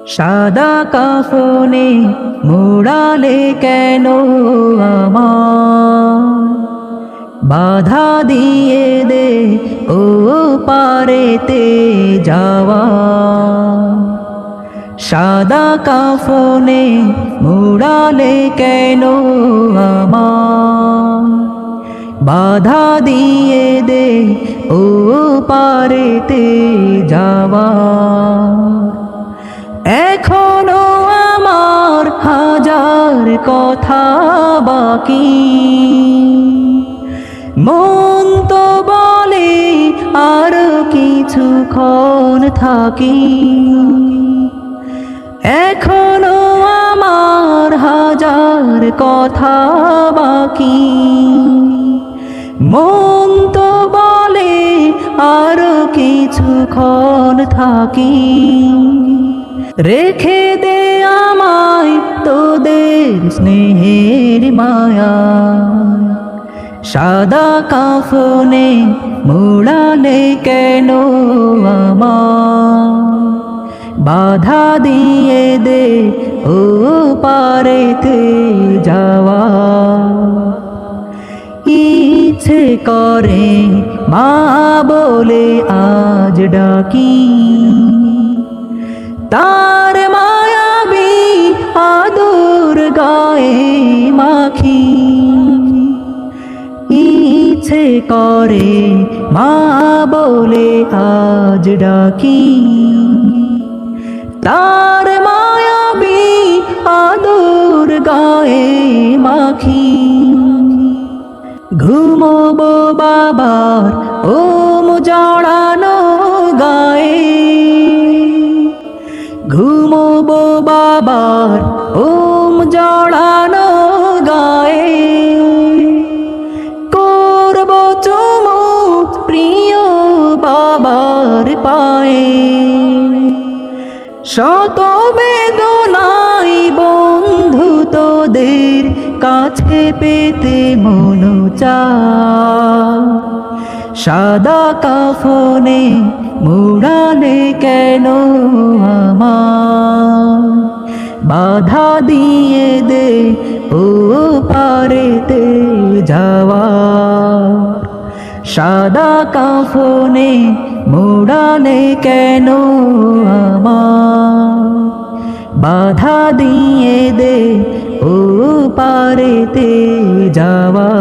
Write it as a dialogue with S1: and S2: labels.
S1: সাদা কাফনে মোড়ালে কেন আমার, বাধা দিয়ে দে ও পারেতে যাওয়া। সাদা কাফনে মোড়ালে কেন আমার, বাধা দিয়ে দে ও পারেতে যাওয়া। এখনো আমার হাজার কথা বাকি, মন তো বলে আর কিছুক্ষণ থাকি। এখনো আমার হাজার কথা বাকি, মন তো বলে আর কিছুক্ষণ থাকি। রেখে দে আমায় তোদের স্নেহের মায়া, সাদা কাফনে মোড়ালে কেন আমার, বাধা দিয়ে দে ও পারেতে যাওয়া। ইচ্ছে করে মা বলে আজ ডাকি, তার মায়াবী আদর গায়ে মাখি। ইচ্ছে করে মা বলে আজ ডাকি, তার মায়াবী আদর গায়ে মাখি। ঘুমোবো বাবার ওম জড়ানো গায়ে, ঘুমোবো বাবার ওম জড়ানো গায়ে। করবো চুমু প্রিয় বাবার পায়ে, শত বেদনাই বন্ধু তোদের কাছে পেতে মন চায়। সাদা কাফনে মোড়ালে কেন আমার, বাধা দিয়ে দে ও পারেতে যাওয়া। সাদা কাফনে মোড়ালে কেন আমার, বাধা দিয়ে দে ও পারেতে যাওয়া।